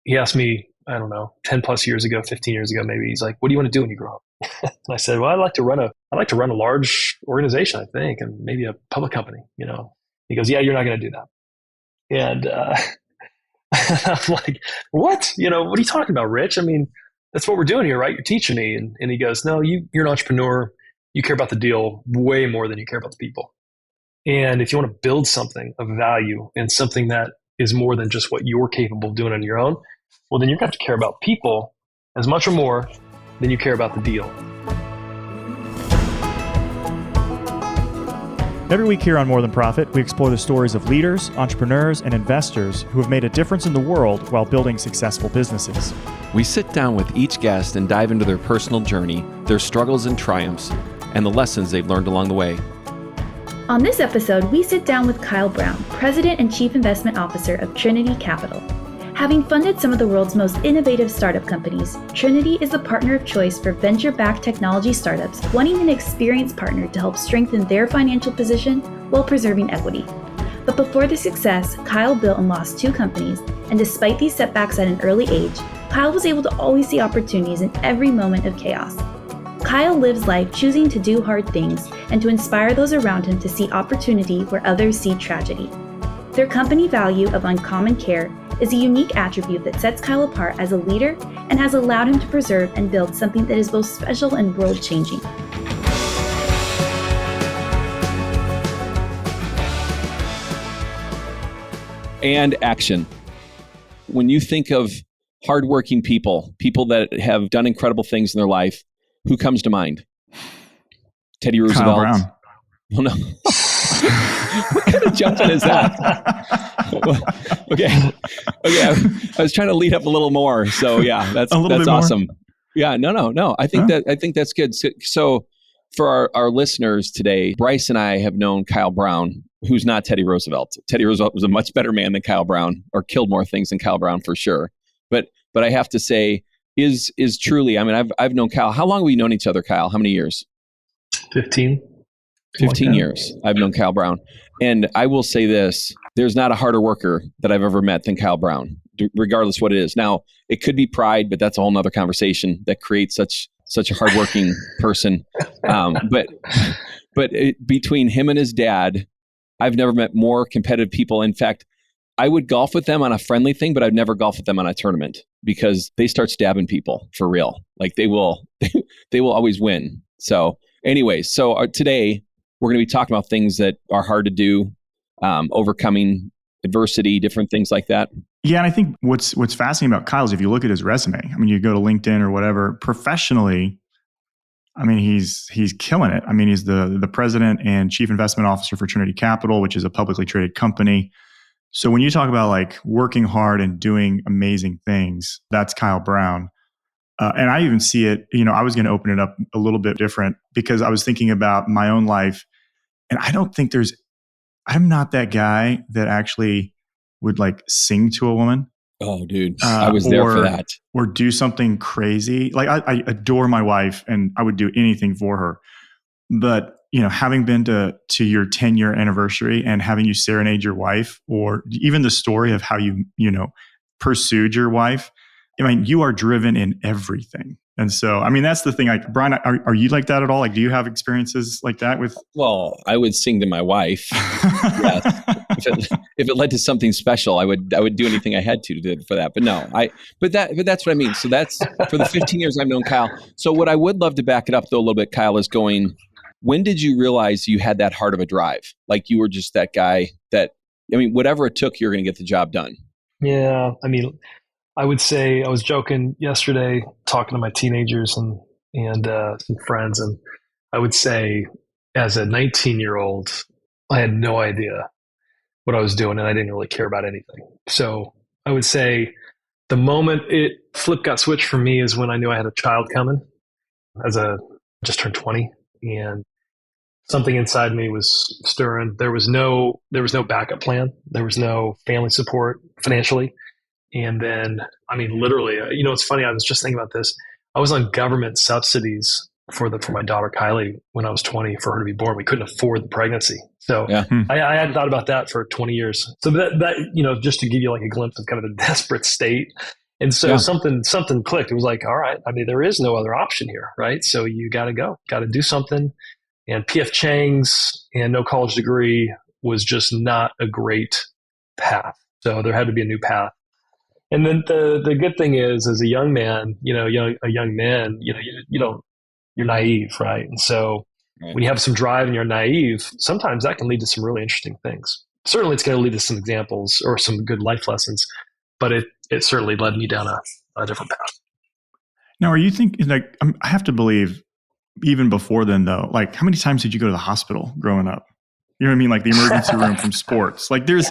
he asked me, I don't know, 10 plus years ago, 15 years ago, maybe. He's like, what do you want to do when you grow up? And I said, well, I'd like to run a large organization, I think, and maybe a public company, you know. He goes, yeah, you're not going to do that. And I'm like, what? You know, what are you talking about, Rich? I mean, that's what we're doing here, right? You're teaching me. And he goes, no, you're an entrepreneur. You care about the deal way more than you care about the people. And if you want to build something of value and something that is more than just what you're capable of doing on your own, well, then you're going to have to care about people as much or more than you care about the deal. Every week here on More Than Profit, we explore the stories of leaders, entrepreneurs, and investors who have made a difference in the world while building successful businesses. We sit down with each guest and dive into their personal journey, their struggles and triumphs, and the lessons they've learned along the way. On this episode, we sit down with Kyle Brown, President and Chief Investment Officer of Trinity Capital. Having funded some of the world's most innovative startup companies, Trinity is the partner of choice for venture-backed technology startups wanting an experienced partner to help strengthen their financial position while preserving equity. But before the success, Kyle built and lost 2 companies, and despite these setbacks at an early age, Kyle was able to always see opportunities in every moment of chaos. Kyle lives life choosing to do hard things and to inspire those around him to see opportunity where others see tragedy. Their company value of uncommon care is a unique attribute that sets Kyle apart as a leader and has allowed him to preserve and build something that is both special and world-changing. And action. When you think of hardworking people, people that have done incredible things in their life, who comes to mind? Teddy Roosevelt. Kyle Brown. Oh, no. What kind of jumping is that? Okay. I was trying to lead up a little more. So yeah, that's awesome. More. Yeah, no. I think that's good. So for our listeners today, Bryce and I have known Kyle Brown, who's not Teddy Roosevelt. Teddy Roosevelt was a much better man than Kyle Brown, or killed more things than Kyle Brown for sure. But I have to say, is truly, I mean, I've known Kyle. How long have we known each other, Kyle? How many years? 15 years. I've known Kyle Brown. And I will say this, there's not a harder worker that I've ever met than Kyle Brown, regardless what it is. Now, it could be pride, but that's a whole nother conversation that creates such a hardworking person. But between him and his dad, I've never met more competitive people. In fact, I would golf with them on a friendly thing, but I'd never golf with them on a tournament because they start stabbing people for real. Like they will always win. So anyways, today we're going to be talking about things that are hard to do, overcoming adversity, different things like that. Yeah, and I think what's fascinating about Kyle is if you look at his resume, I mean, you go to LinkedIn or whatever, professionally, I mean, he's killing it. I mean, he's the president and chief investment officer for Trinity Capital, which is a publicly traded company. So when you talk about like working hard and doing amazing things, that's Kyle Brown. And I even see it, I was going to open it up a little bit different because I was thinking about my own life. And I don't think I'm not that guy that actually would like sing to a woman. Oh, dude, I was there for that. Or do something crazy. Like I adore my wife and I would do anything for her. But, having been to your 10-year anniversary and having you serenade your wife, or even the story of how you pursued your wife, I mean, you are driven in everything. And so, I mean, that's the thing. Like, Brian, are you like that at all? Like, do you have experiences like that with? Well, I would sing to my wife. Yes. If it led to something special, I would do anything I had to do for that. But no, but that's what I mean. So that's for the 15 years I've known Kyle. So what I would love to back it up though a little bit, Kyle, is going, when did you realize you had that heart of a drive? Like you were just that guy that, I mean, whatever it took, you're going to get the job done. Yeah. I mean, I would say I was joking yesterday, talking to my teenagers and some friends, and I would say as a 19-year-old, I had no idea what I was doing, and I didn't really care about anything. So I would say the moment got switched for me is when I knew I had a child coming. Just turned 20, and something inside me was stirring. There was no backup plan. There was no family support financially. And then, I mean, literally, it's funny. I was just thinking about this. I was on government subsidies for my daughter, Kylie, when I was 20 for her to be born. We couldn't afford the pregnancy. So yeah. I hadn't thought about that for 20 years. So that, just to give you like a glimpse of kind of the desperate state And so Yeah. something clicked. It was like, all right, I mean, there is no other option here, right? So you got to go, got to do something. And PF Chang's and no college degree was just not a great path. So there had to be a new path. And then the good thing is, as a young man, a young man, you don't, you're naive, right? And so Right. when you have some drive and you're naive, sometimes that can lead to some really interesting things. Certainly, it's going to lead to some examples or some good life lessons, but it certainly led me down a different path. Now, are you thinking, like, I have to believe even before then, though, like, how many times did you go to the hospital growing up? You know what I mean? Like the emergency room from sports. Like there's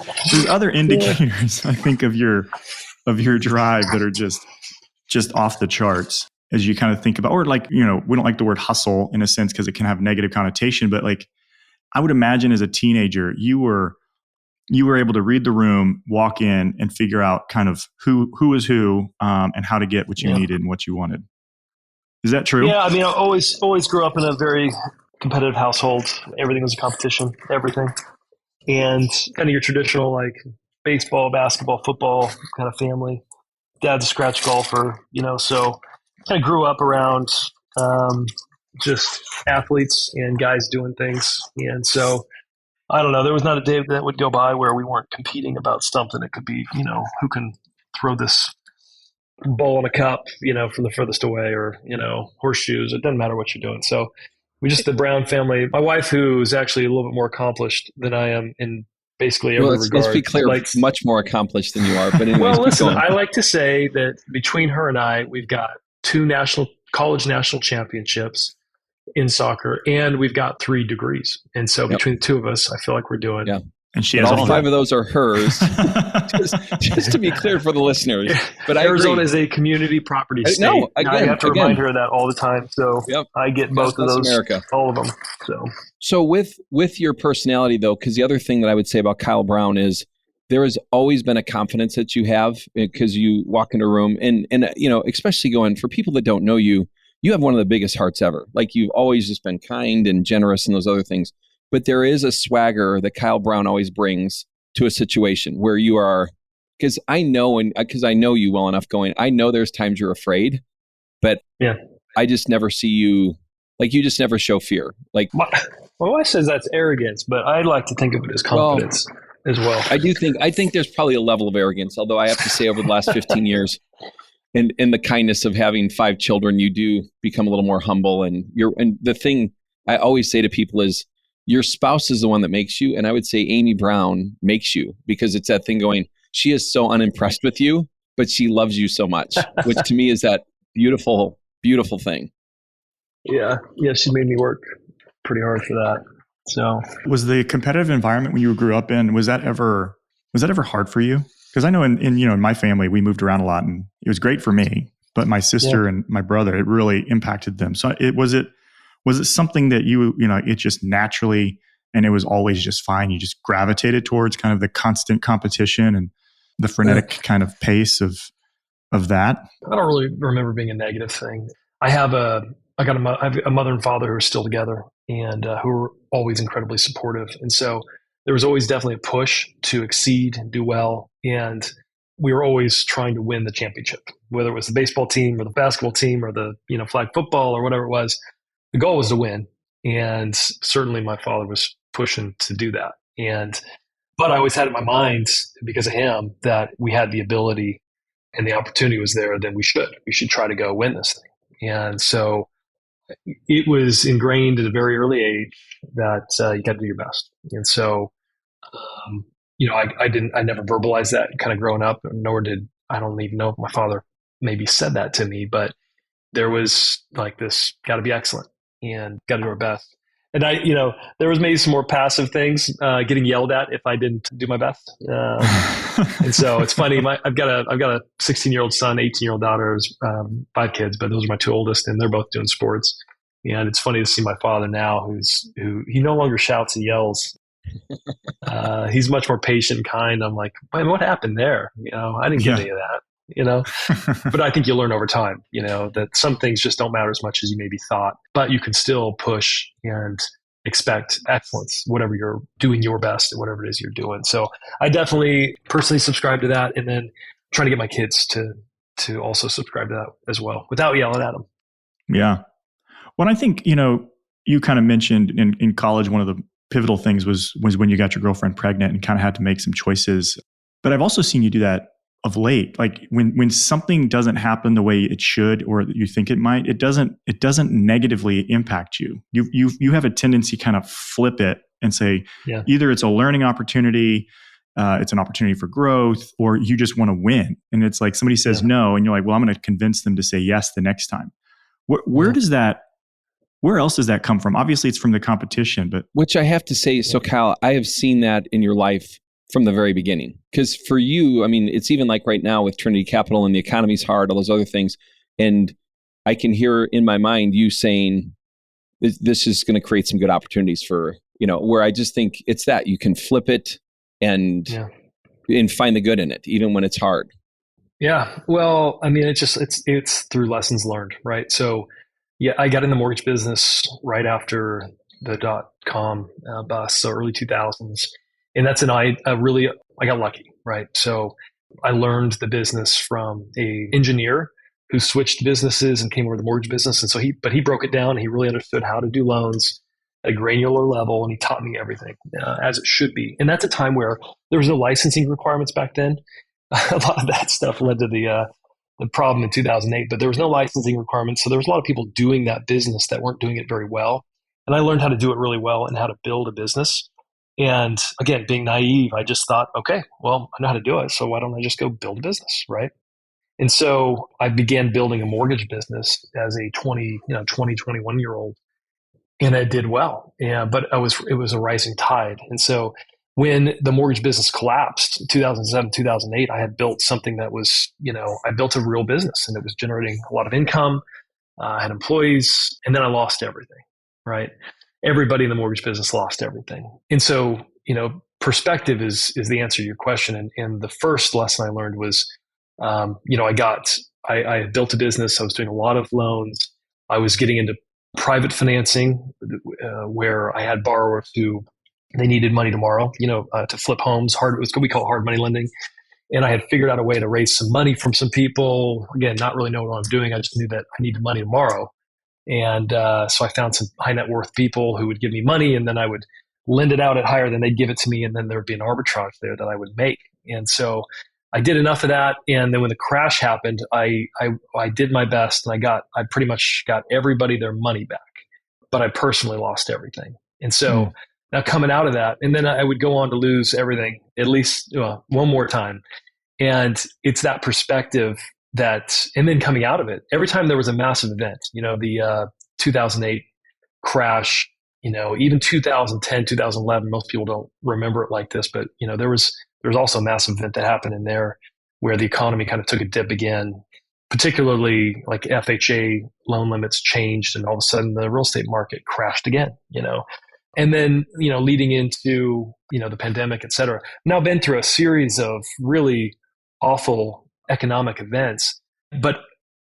other indicators, I think, of your drive that are just off the charts as you kind of think about, or like, we don't like the word hustle in a sense because it can have negative connotation, but like, I would imagine as a teenager, you were able to read the room, walk in, and figure out kind of who was who, and how to get what you needed and what you wanted. Is that true? Yeah, I mean, I always grew up in a very competitive household. Everything was a competition, everything, and kind of your traditional like baseball, basketball, football kind of family. Dad's a scratch golfer, so kind of grew up around just athletes and guys doing things, and so I don't know. There was not a day that would go by where we weren't competing about something. It could be, who can throw this ball in a cup, from the furthest away, or, horseshoes. It doesn't matter what you're doing. So the Brown family, my wife, who is actually a little bit more accomplished than I am in basically every regard. Let's be clear, much more accomplished than you are. But anyways, well, listen, I like to say that between her and I, we've got 2 college national championships in soccer, and we've got 3 degrees. And so between the two of us, I feel like we're doing. Yeah. And she has all 5 of those are hers. just to be clear for the listeners. But Arizona is a community property state. No, again, I have to remind her of that all the time. So I get both of those, America. all of them. So with your personality, though, because the other thing that I would say about Kyle Brown is there has always been a confidence that you have because you walk into a room and especially going for people that don't know you, you have one of the biggest hearts ever. Like you've always just been kind and generous and those other things. But there is a swagger that Kyle Brown always brings to a situation where you are, because I know you well enough going, I know there's times you're afraid, but I just never see you, like you just never show fear. Like my wife says that's arrogance, but I like to think of it as confidence as well. I think there's probably a level of arrogance, although I have to say over the last 15 years and the kindness of having 5 children, you do become a little more humble. And the thing I always say to people is, your spouse is the one that makes you. And I would say Amy Brown makes you, because it's that thing going, she is so unimpressed with you, but she loves you so much, which to me is that beautiful, beautiful thing. Yeah. She made me work pretty hard for that. So was the competitive environment when you grew up in, was that ever hard for you? Because I know in my family, we moved around a lot and it was great for me, but my sister and my brother, it really impacted them. So was it something that it just naturally, and it was always just fine, you just gravitated towards kind of the constant competition and the frenetic kind of pace of that? I don't really remember being a negative thing. I have a mother and father who are still together and who are always incredibly supportive. And so there was always definitely a push to exceed and do well. And we were always trying to win the championship, whether it was the baseball team or the basketball team or the flag football or whatever it was. The goal was to win. And certainly my father was pushing to do that. But I always had in my mind, because of him, that we had the ability and the opportunity was there, then we should try to go win this thing. And so it was ingrained at a very early age that you got to do your best. And so, I never verbalized that kind of growing up, nor I don't even know if my father maybe said that to me, but there was like this, got to be excellent and got to do our best. And there was maybe some more passive things, getting yelled at if I didn't do my best. And so it's funny. I've got a 16-year-old son, 18-year-old daughter, 5 kids, but those are my 2 oldest, and they're both doing sports. And it's funny to see my father now, who he no longer shouts and yells. He's much more patient and kind. I'm like, man, what happened there? I didn't get any of that. But I think you learn over time, that some things just don't matter as much as you maybe thought, but you can still push and expect excellence, whatever you're doing your best at whatever it is you're doing. So I definitely personally subscribe to that. And then trying to get my kids to to also subscribe to that as well without yelling at them. Yeah. Well, I think, you kind of mentioned in college, one of the pivotal things was when you got your girlfriend pregnant and kind of had to make some choices. But I've also seen you do that of late. Like when something doesn't happen the way it should or you think it might, it doesn't negatively impact you. You have a tendency to kind of flip it and say, Yeah. either it's a learning opportunity, it's an opportunity for growth, or you just want to win. And it's like somebody says no, and you're like, well, I'm going to convince them to say yes the next time. Where else does that come from? Obviously, it's from the competition, but which I have to say, so Kyle, I have seen that in your life from the very beginning. Because for you, I mean, it's even like right now with Trinity Capital and the economy's hard, all those other things, and I can hear in my mind you saying this is going to create some good opportunities for where I just think it's that you can flip it and find the good in it, even when it's hard. Yeah. Well, I mean, it's through lessons learned, right? So, yeah, I got in the mortgage business right after the .com bust, so early 2000s, and I got lucky, right? So I learned the business from a engineer who switched businesses and came over to the mortgage business, and so he broke it down. He really understood how to do loans at a granular level, and he taught me everything as it should be. And that's a time where there was no licensing requirements back then. A lot of that stuff led to the problem in 2008, but there was no licensing requirements. So there was a lot of people doing that business that weren't doing it very well. And I learned how to do it really well and how to build a business. And again, being naive, I just thought, okay, well, I know how to do it. So why don't I just go build a business, right? And so I began building a mortgage business as a 21-year-old, and I did well. Yeah, but it was a rising tide. And so when the mortgage business collapsed in 2007, 2008, I had built something that was, I built a real business and it was generating a lot of income. I had employees, and then I lost everything, right? Everybody in the mortgage business lost everything. And so, perspective is the answer to your question. And the first lesson I learned was, I had built a business. I was doing a lot of loans. I was getting into private financing where I had borrowers who they needed money tomorrow, to flip homes. We call it hard money lending. And I had figured out a way to raise some money from some people. Again, not really knowing what I'm doing. I just knew that I needed money tomorrow. And so I found some high net worth people who would give me money, and then I would lend it out at higher than they'd give it to me. And then there would be an arbitrage there that I would make. And so I did enough of that. And then when the crash happened, I did my best, and I pretty much got everybody their money back, but I personally lost everything. And so now coming out of that, and then I would go on to lose everything at least one more time. And it's that perspective and then coming out of it, every time there was a massive event, the 2008 crash, even 2010, 2011, most people don't remember it like this, but there was also a massive event that happened in there where the economy kind of took a dip again, particularly like FHA loan limits changed, and all of a sudden the real estate market crashed again, And then, leading into, the pandemic, et cetera. Now I've been through a series of really awful economic events, but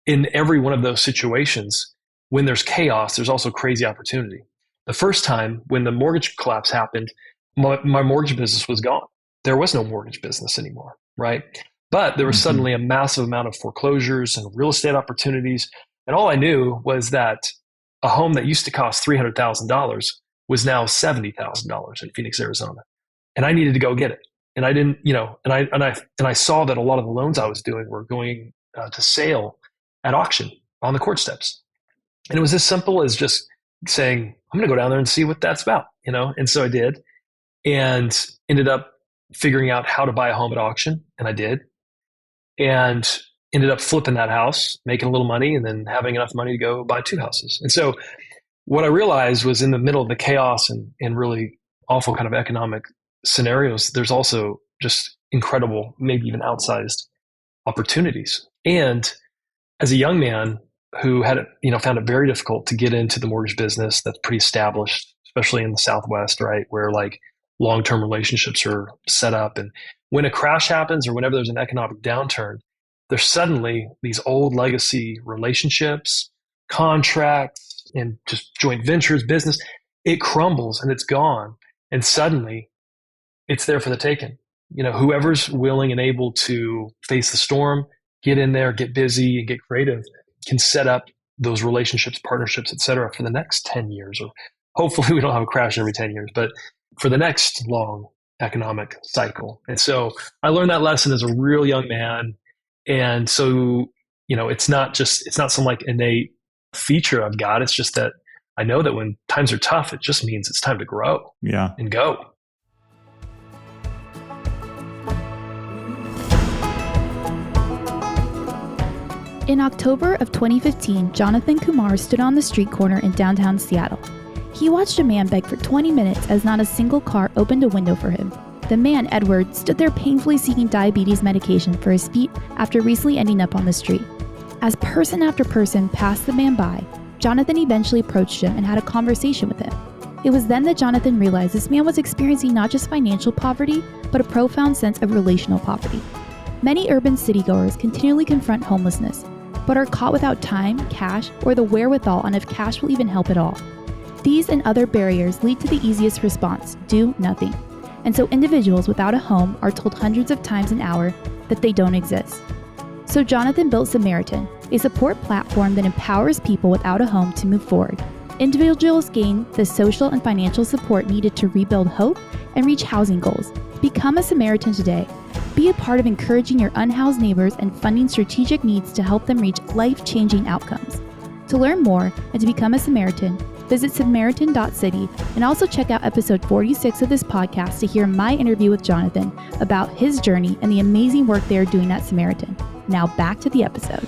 in every one of those situations, when there's chaos, there's also crazy opportunity. The first time when the mortgage collapse happened, my mortgage business was gone. There was no mortgage business anymore, right? But there was suddenly a massive amount of foreclosures and real estate opportunities. And all I knew was that a home that used to cost $300,000 was now $70,000 in Phoenix, Arizona. And I needed to go get it. And I didn't, and I saw that a lot of the loans I was doing were going to sale at auction on the court steps. And it was as simple as just saying, I'm going to go down there and see what that's about, And so I did, and ended up figuring out how to buy a home at auction. And I did, and ended up flipping that house, making a little money, and then having enough money to go buy two houses. And so what I realized was, in the middle of the chaos and really awful kind of economic scenarios, there's also just incredible, maybe even outsized opportunities. And as a young man who had, found it very difficult to get into the mortgage business that's pretty established, especially in the Southwest, right, where like long-term relationships are set up. And when a crash happens or whenever there's an economic downturn, there's suddenly these old legacy relationships, contracts, and just joint ventures, business. It crumbles and it's gone. And suddenly it's there for the taking. Whoever's willing and able to face the storm get in there, get busy, and get creative can set up those relationships, partnerships, et cetera, for the next 10 years. Or hopefully we don't have a crash every 10 years, but for the next long economic cycle. And so I learned that lesson as a real young man. And so, it's not some like innate feature I've got. It's just that I know that when times are tough, it just means it's time to grow and go. In October of 2015, Jonathan Kumar stood on the street corner in downtown Seattle. He watched a man beg for 20 minutes as not a single car opened a window for him. The man, Edward, stood there painfully seeking diabetes medication for his feet after recently ending up on the street. As person after person passed the man by, Jonathan eventually approached him and had a conversation with him. It was then that Jonathan realized this man was experiencing not just financial poverty, but a profound sense of relational poverty. Many urban citygoers continually confront homelessness, but are caught without time, cash, or the wherewithal on if cash will even help at all. These and other barriers lead to the easiest response: do nothing. And so individuals without a home are told hundreds of times an hour that they don't exist. So Jonathan built Samaritan, a support platform that empowers people without a home to move forward. Individuals gain the social and financial support needed to rebuild hope and reach housing goals. Become a Samaritan today. Be a part of encouraging your unhoused neighbors and funding strategic needs to help them reach life-changing outcomes. To learn more and to become a Samaritan, visit Samaritan.city and also check out episode 46 of this podcast to hear my interview with Jonathan about his journey and the amazing work they are doing at Samaritan. Now back to the episode.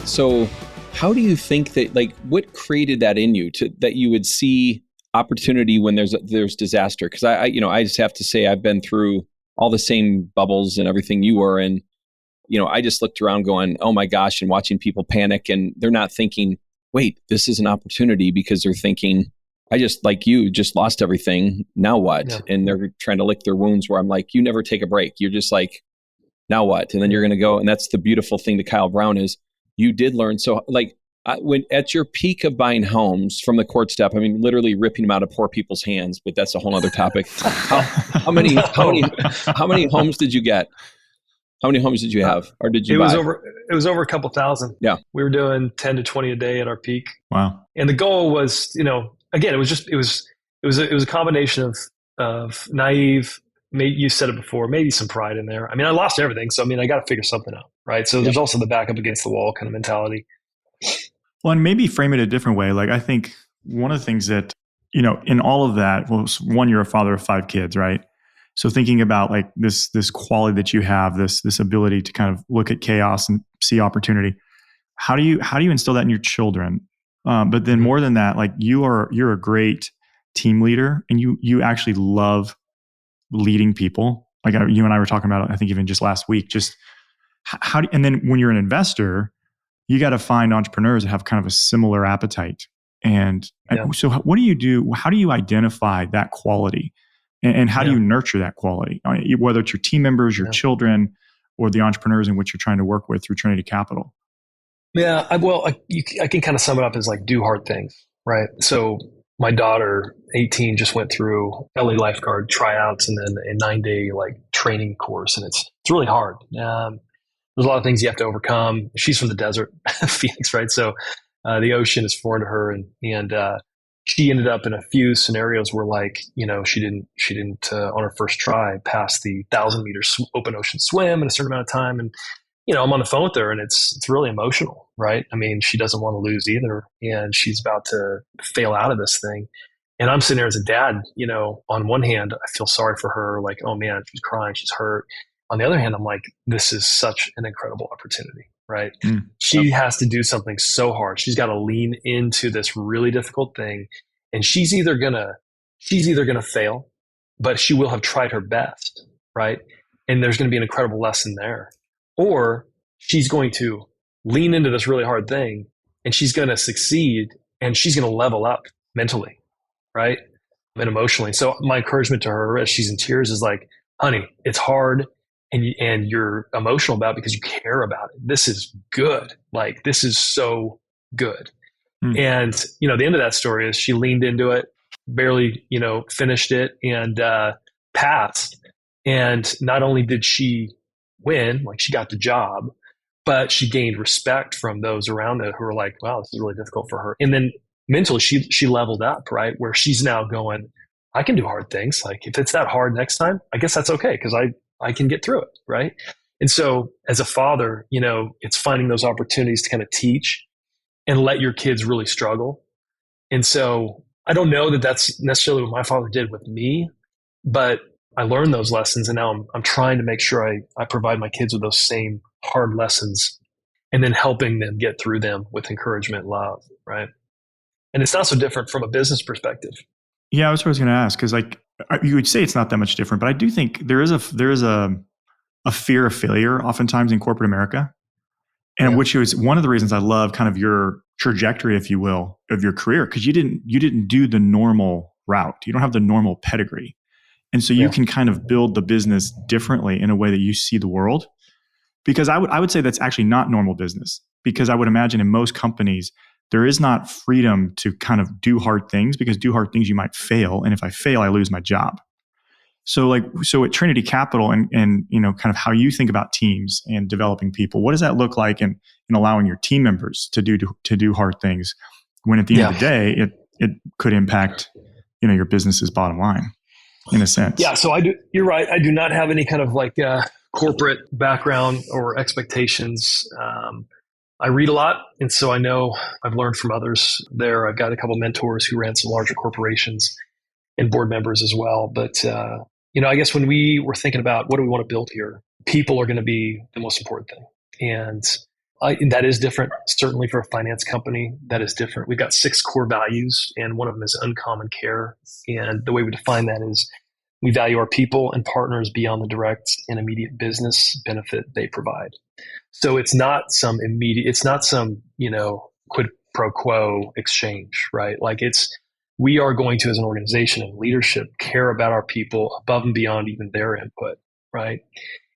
So how do you think that, like, what created that in you that you would see opportunity when there's disaster? Because I just have to say, I've been through all the same bubbles and everything you were. And, I just looked around going, oh my gosh, and watching people panic, and they're not thinking, wait, this is an opportunity, because they're thinking, I just, like you, just lost everything. Now what? Yeah. And they're trying to lick their wounds, where I'm like, you never take a break. You're just like, now what? And then you're going to go. And that's the beautiful thing to Kyle Brown is you did learn. So like when at your peak of buying homes from the court step, I mean, literally ripping them out of poor people's hands, but that's a whole other topic. How many homes did you get? How many homes did you have, or did you buy? It was over a couple thousand. Yeah. We were doing 10 to 20 a day at our peak. Wow. And the goal was, again, it was a combination of naive, maybe you said it before, maybe some pride in there. I mean, I lost everything. So, I got to figure something out, right? So there's also the back up against the wall kind of mentality. Well, and maybe frame it a different way. Like, I think one of the things that, in all of that, well, one, you're a father of 5 kids, right? So thinking about like this quality that you have, this ability to kind of look at chaos and see opportunity. How do you instill that in your children? But then more than that, like you're a great team leader, and you actually love leading people. Like you and I were talking about, I think even just last week, just and then when you're an investor, you got to find entrepreneurs that have kind of a similar appetite. And so what do you do? How do you identify that quality? And how do you nurture that quality? Whether it's your team members, your children, or the entrepreneurs in which you're trying to work with through Trinity Capital. Yeah, I can kind of sum it up as like do hard things, right? So my daughter, 18, just went through LA lifeguard tryouts and then a 9-day like training course, and it's really hard. There's a lot of things you have to overcome. She's from the desert, Phoenix, right? So the ocean is foreign to her, and she ended up in a few scenarios where, like, she didn't on her first try pass the 1,000-meter open ocean swim in a certain amount of time. And, I'm on the phone with her, and it's really emotional, right? I mean, she doesn't want to lose either, and she's about to fail out of this thing. And I'm sitting there as a dad, on one hand, I feel sorry for her, like, oh man, she's crying, she's hurt. On the other hand, I'm like, this is such an incredible opportunity, right? She has to do something so hard. She's got to lean into this really difficult thing, and she's either gonna fail, but she will have tried her best, right? And there's going to be an incredible lesson there. Or she's going to lean into this really hard thing, and she's going to succeed, and she's going to level up mentally, right? And emotionally. So my encouragement to her as she's in tears is like, honey, it's hard. And you're emotional about it because you care about it. This is good. Like, this is so good. And, the end of that story is she leaned into it, barely, finished it. And passed. And not only did she win, like she got the job, but she gained respect from those around her who were like, wow, this is really difficult for her. And then mentally she leveled up, right? Where she's now going, I can do hard things. Like if it's that hard next time, I guess that's okay because I can get through it, right? And so as a father, it's finding those opportunities to kind of teach and let your kids really struggle. And so I don't know that that's necessarily what my father did with me, but I learned those lessons, and now I'm trying to make sure I provide my kids with those same hard lessons and then helping them get through them with encouragement and love, right? And it's not so different from a business perspective. Yeah, that's what I was going to ask, because like you would say it's not that much different, but I do think there is a fear of failure oftentimes in corporate America, and which is one of the reasons I love kind of your trajectory, if you will, of your career, because you didn't do the normal route. You don't have the normal pedigree. And so you can kind of build the business differently in a way that you see the world. Because I would say that's actually not normal business. Because I would imagine in most companies, there is not freedom to kind of do hard things, because do hard things, you might fail. And if I fail, I lose my job. So at Trinity Capital and kind of how you think about teams and developing people, what does that look like in allowing your team members to do hard things when at the end of the day, it could impact, your business's bottom line? In a sense. Yeah. So you're right. I do not have any kind of like corporate background or expectations. I read a lot. And so I know I've learned from others there. I've got a couple of mentors who ran some larger corporations and board members as well. But, I guess when we were thinking about what do we want to build here, people are going to be the most important thing. And that is different, certainly for a finance company. That is different. We've got 6 core values, and one of them is uncommon care. And the way we define that is we value our people and partners beyond the direct and immediate business benefit they provide. So it's not some quid pro quo exchange, right? Like we are going to, as an organization and leadership, care about our people above and beyond even their input, right?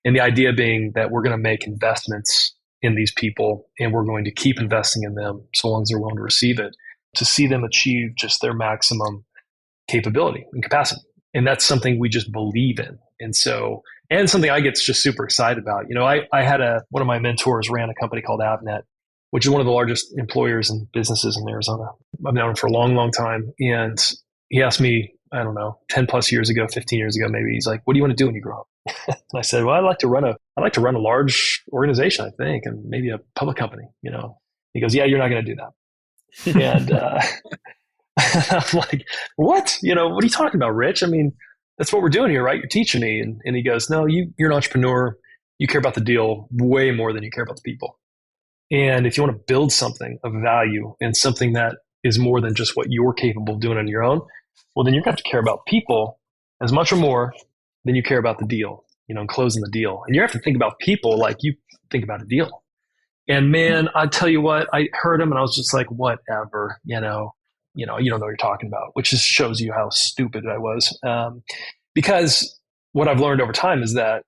And the idea being that we're going to make investments in these people, and we're going to keep investing in them so long as they're willing to receive it, to see them achieve just their maximum capability and capacity. And that's something we just believe in. And something I get just super excited about. I had one of my mentors ran a company called Avnet, which is one of the largest employers and businesses in Arizona. I've known him for a long, long time. And he asked me, I don't know, 10 plus years ago, 15 years ago, maybe, he's like, what do you want to do when you grow up? And I said, well, I'd like to run a large organization, I think, and maybe a public company, He goes, yeah, you're not going to do that. And I'm like, what? What are you talking about, Rich? I mean, that's what we're doing here, right? You're teaching me. And he goes, no, you're an entrepreneur. You care about the deal way more than you care about the people. And if you want to build something of value and something that is more than just what you're capable of doing on your own, well, then you're going to have to care about people as much or more than you care about the deal, and closing the deal. And you have to think about people like you think about a deal. And man, I tell you what, I heard him and I was just like, whatever, you don't know what you're talking about, which just shows you how stupid I was. Because what I've learned over time is that,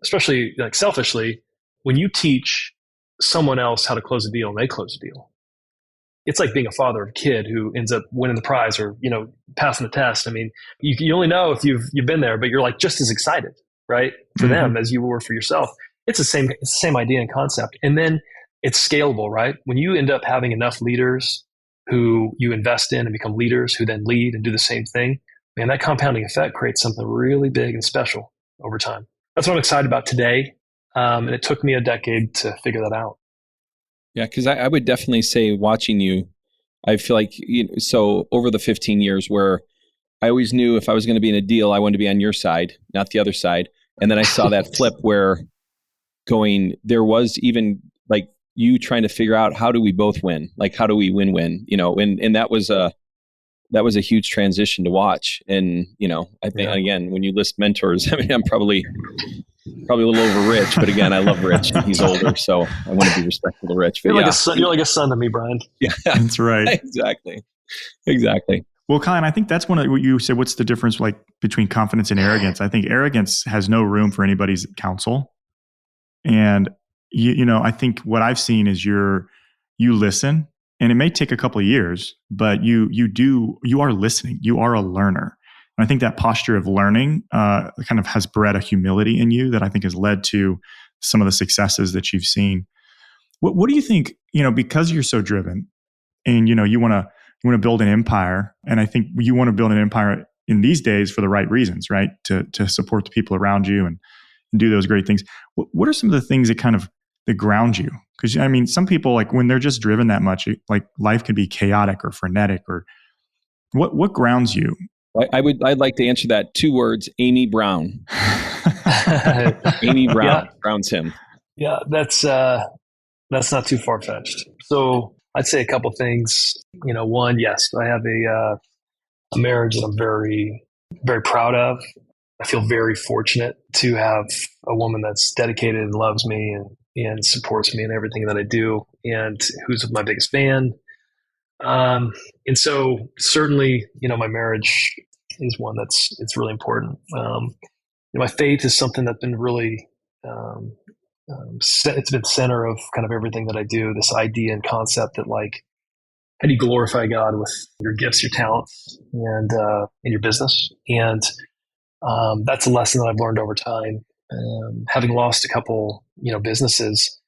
especially like selfishly, when you teach someone else how to close a deal and they close a deal, it's like being a father of a kid who ends up winning the prize or, passing the test. I mean, you only know if you've been there, but you're like just as excited, right, for them as you were for yourself. It's the same idea and concept. And then it's scalable, right? When you end up having enough leaders who you invest in and become leaders who then lead and do the same thing, man, that compounding effect creates something really big and special over time. That's what I'm excited about today. And it took me a decade to figure that out. Yeah, because I would definitely say watching you, I feel like, so over the 15 years where I always knew if I was going to be in a deal, I wanted to be on your side, not the other side. And then I saw that flip where there was even like you trying to figure out how do we both win? Like, how do we win-win? And that was a huge transition to watch. And, I think, again, when you list mentors, I mean, I'm probably a little over Rich, but again, I love Rich. He's older, so I want to be respectful to Rich. But you're like a son to me, Brian. Yeah, that's right. Exactly. Well, Colin, I think that's one of what you said. What's the difference like between confidence and arrogance? I think arrogance has no room for anybody's counsel. And I think what I've seen is you listen, and it may take a couple of years, but you are listening. You are a learner. And I think that posture of learning kind of has bred a humility in you that I think has led to some of the successes that you've seen. What do you think, because you're so driven and, you want to build an empire, and I think you want to build an empire in these days for the right reasons, right? To support the people around you and do those great things. What are some of the things that ground you? Because some people, like, when they're just driven that much, like, life can be chaotic or frenetic, or what grounds you? I'd like to answer that 2 words: Amy Brown. Amy Brown grounds him. Yeah, that's not too far fetched. So I'd say a couple things. One, yes, I have a marriage that I'm very, very proud of. I feel very fortunate to have a woman that's dedicated and loves me and supports me in everything that I do, and who's my biggest fan. And so certainly, my marriage is one it's really important. My faith is something that's been really, it's been center of kind of everything that I do. This idea and concept that, like, how do you glorify God with your gifts, your talents, and in your business? And that's a lesson that I've learned over time. Having lost a couple, businesses,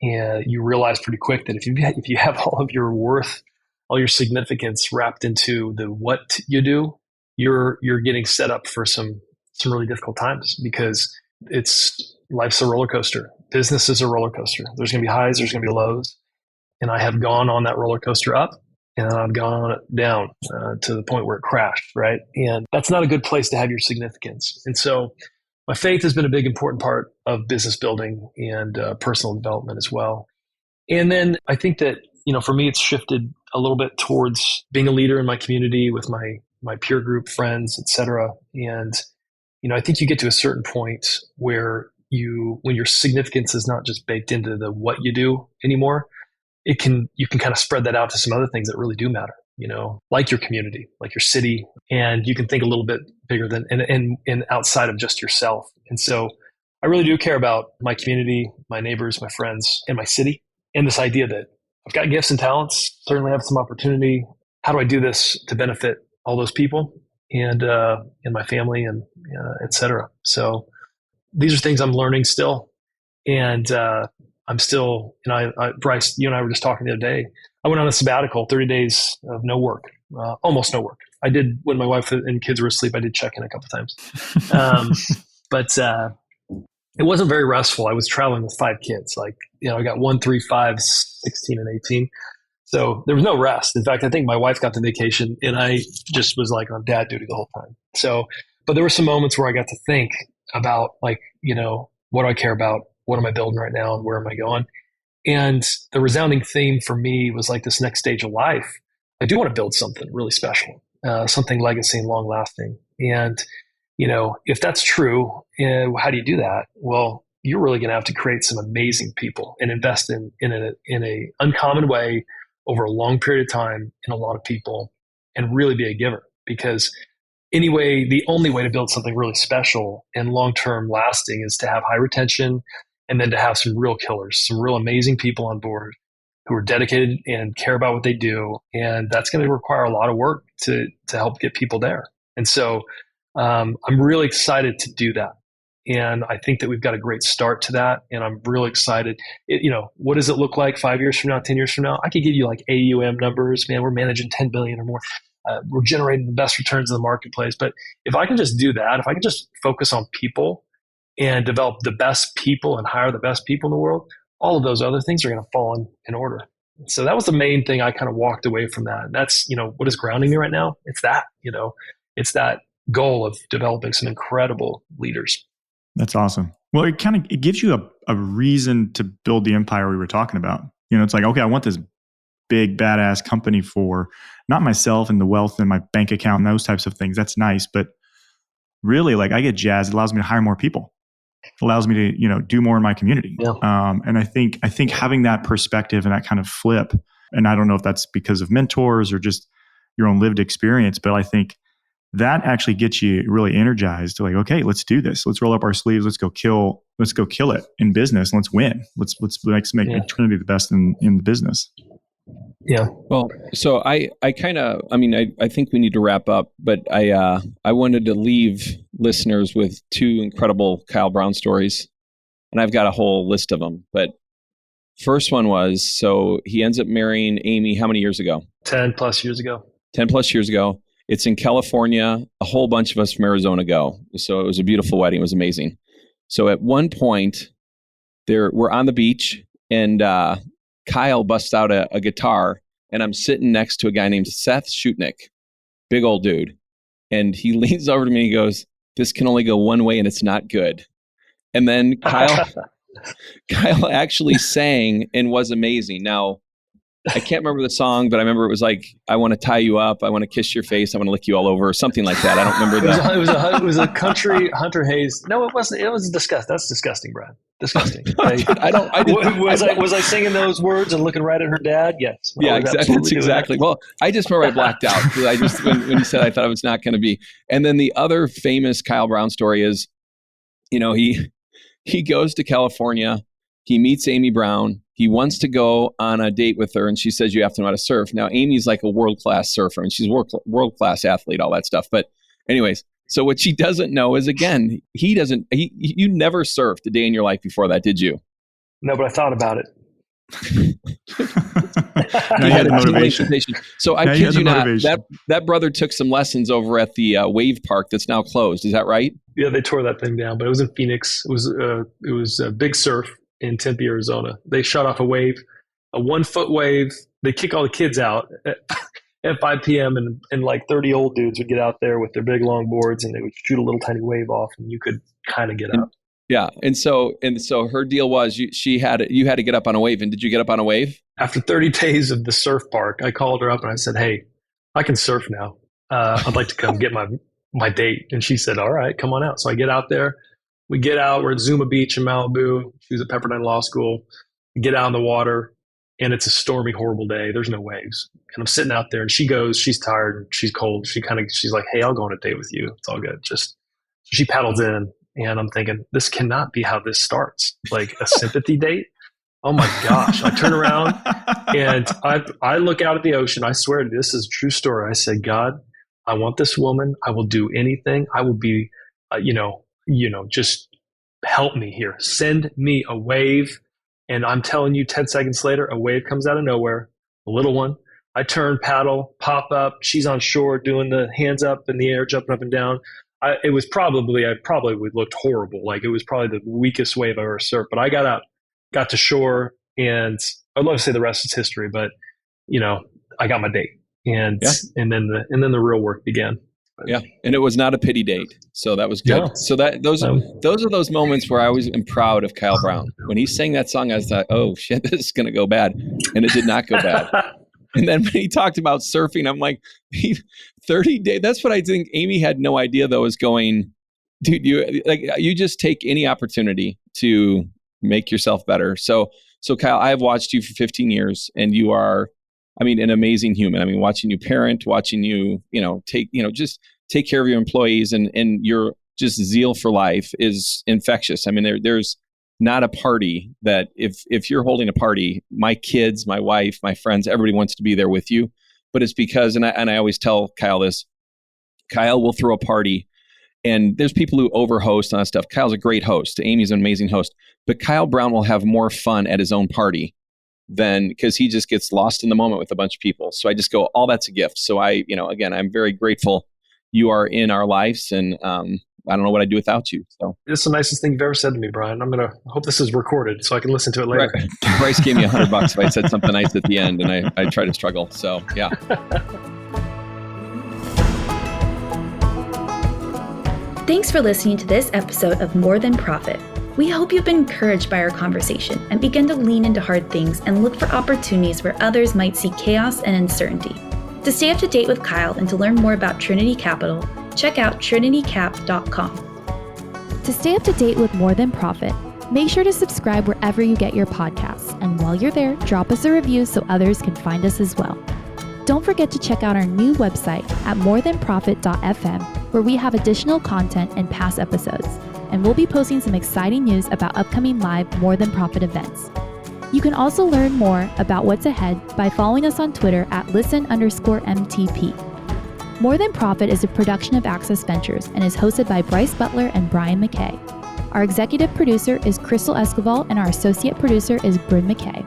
and you realize pretty quick that if you have all of your worth, all your significance wrapped into the what you do, you're getting set up for some really difficult times, because life's a roller coaster. Business is a roller coaster. There's going to be highs, there's going to be lows, and I have gone on that roller coaster up, and I've gone on it down to the point where it crashed, right? And that's not a good place to have your significance. And so my faith has been a big, important part of business building and personal development as well. And then I think that, for me, it's shifted a little bit towards being a leader in my community with my peer group, friends, et cetera. And, I think you get to a certain point where when your significance is not just baked into the what you do anymore, you can kind of spread that out to some other things that really do matter, like your community, like your city, and you can think a little bit bigger than and outside of just yourself. And so I really do care about my community, my neighbors, my friends, and my city. And this idea that I've got gifts and talents, certainly have some opportunity. How do I do this to benefit all those people and my family and et cetera? So these are things I'm learning still. And I'm still, Bryce, you and I were just talking the other day. I went on a sabbatical, 30 days of no work, almost no work. I did, when my wife and kids were asleep, I did check in a couple times. But it wasn't very restful. I was traveling with 5 kids. I got 1, 3, 5, 16, and 18. So there was no rest. In fact, I think my wife got the vacation and I just was like on dad duty the whole time. So, but there were some moments where I got to think about, like, what do I care about? What am I building right now? And where am I going? And the resounding theme for me was, like, this next stage of life, I do want to build something really special, something legacy and long lasting. And, if that's true, how do you do that? Well, you're really going to have to create some amazing people and invest in a uncommon way over a long period of time in a lot of people, and really be a giver. Because anyway, the only way to build something really special and long-term lasting is to have high retention, and then to have some real killers, some real amazing people on board who are dedicated and care about what they do. And that's going to require a lot of work to help get people there. And so I'm really excited to do that. And I think that we've got a great start to that. And I'm really excited. What does it look like 5 years from now, 10 years from now? I could give you like AUM numbers, man. We're managing 10 billion or more. We're generating the best returns in the marketplace. But if I can just do that, if I can just focus on people and develop the best people and hire the best people in the world, all of those other things are going to fall in order. So that was the main thing I kind of walked away from that. And that's, what is grounding me right now? It's that, it's that goal of developing some incredible leaders. That's awesome. Well, it gives you a reason to build the empire we were talking about. It's like, okay, I want this big badass company for not myself and the wealth in my bank account and those types of things. That's nice. But really, like, I get jazzed. It allows me to hire more people. It allows me to, do more in my community. Yeah. And I think having that perspective and that kind of flip, and I don't know if that's because of mentors or just your own lived experience, but I think that actually gets you really energized to, like, okay, let's do this. Let's roll up our sleeves. Let's go kill it in business. Let's win. Let's make Trinity the best in the business. Yeah. Well, so I think we need to wrap up, but I wanted to leave listeners with two incredible Kyle Brown stories, and I've got a whole list of them. But first one was, so he ends up marrying Amy how many years ago? 10 plus years ago. 10 plus years ago. It's in California. A whole bunch of us from Arizona go. So it was a beautiful wedding. It was amazing. So at one point, we're on the beach, and Kyle busts out a guitar, and I'm sitting next to a guy named Seth Shutnick, big old dude. And he leans over to me and he goes, "This can only go one way and it's not good." And then Kyle actually sang and was amazing. Now, I can't remember the song, but I remember it was like, "I want to tie you up. I want to kiss your face. I want to lick you all over," or something like that. I don't remember that. It was a country Hunter Hayes. No, it wasn't. It was disgusting. That's disgusting, Brad. Disgusting. Was I singing those words and looking right at her dad? Yes. Yeah, exactly. That's exactly. Well, I just remember I blacked out because I just when you said, I thought it was not going to be. And then the other famous Kyle Brown story is, he goes to California. He meets Amy Brown. He wants to go on a date with her, and she says, "You have to know how to surf." Now, Amy's like a world-class surfer, and she's a world-class athlete, all that stuff. But anyways, so what she doesn't know is, again, you never surfed a day in your life before that, did you? No, but I thought about it. Now you had the motivation. So I kid you not, that brother took some lessons over at the wave park that's now closed. Is that right? Yeah, they tore that thing down, but it was in Phoenix. It was a big surf in Tempe, Arizona. They shot off a wave, a 1 foot wave. They kick all the kids out at 5 p.m. and like 30 old dudes would get out there with their big long boards, and they would shoot a little tiny wave off, and you could kind of get up. Yeah, and so her deal was you had to get up on a wave. And did you get up on a wave? After 30 days of the surf park, I called her up and I said, "Hey, I can surf now. I'd like to come get my date." And she said, "All right, come on out." So I get out there. We get out. We're at Zuma Beach in Malibu. She was at Pepperdine Law School. We get out in the water, and it's a stormy, horrible day. There's no waves. And I'm sitting out there, and she goes, she's tired and she's cold. She's like, "Hey, I'll go on a date with you. It's all good." So she paddles in, and I'm thinking, this cannot be how this starts. Like a sympathy date. Oh my gosh. I turn around and I look out at the ocean. I swear this is a true story. I said, "God, I want this woman. I will do anything. I will be, just help me here. Send me a wave." And I'm telling you, 10 seconds later, a wave comes out of nowhere, a little one. I turn, paddle, pop up. She's on shore doing the hands up in the air, jumping up and down. I probably would looked horrible. Like it was probably the weakest wave I ever surfed. But I got out, got to shore, and I'd love to say the rest is history, but I got my date, and then the real work began. Yeah, and it was not a pity date, so that was good. No. So those are those moments where I always am proud of Kyle Brown. When he sang that song, I thought, "Oh shit, this is going to go bad," and it did not go bad. And then when he talked about surfing, I'm like, 30 days. That's what I think Amy had no idea, though, is going, dude, you just take any opportunity to make yourself better. So Kyle, I have watched you for 15 years, and you are, an amazing human. Watching you parent, watching you, just take care of your employees, and your just zeal for life is infectious. There's not a party that if you're holding a party, my kids, my wife, my friends, everybody wants to be there with you. But it's because, and I always tell Kyle this, Kyle will throw a party, and there's people who overhost on that stuff. Kyle's a great host. Amy's an amazing host. But Kyle Brown will have more fun at his own party because he just gets lost in the moment with a bunch of people. So I just go, all that's a gift. So again, I'm very grateful you are in our lives, and I don't know what I'd do without you. So it's the nicest thing you've ever said to me, Brian. I hope this is recorded so I can listen to it later. Bryce gave me $100 if I said something nice at the end, and I try to struggle. So yeah. Thanks for listening to this episode of More Than Profit. We hope you've been encouraged by our conversation and begin to lean into hard things and look for opportunities where others might see chaos and uncertainty. To stay up to date with Kyle and to learn more about Trinity Capital, check out trinitycap.com. To stay up to date with More Than Profit, make sure to subscribe wherever you get your podcasts. And while you're there, drop us a review so others can find us as well. Don't forget to check out our new website at morethanprofit.fm, where we have additional content and past episodes. And we'll be posting some exciting news about upcoming live More Than Profit events. You can also learn more about what's ahead by following us on Twitter at listen_MTP. More Than Profit is a production of Access Ventures and is hosted by Bryce Butler and Brian McKay. Our executive producer is Crystal Escoval and our associate producer is Bryn McKay.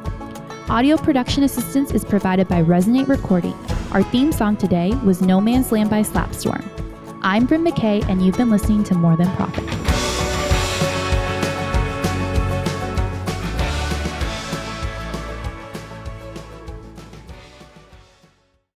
Audio production assistance is provided by Resonate Recording. Our theme song today was No Man's Land by Slapstorm. I'm Bryn McKay and you've been listening to More Than Profit.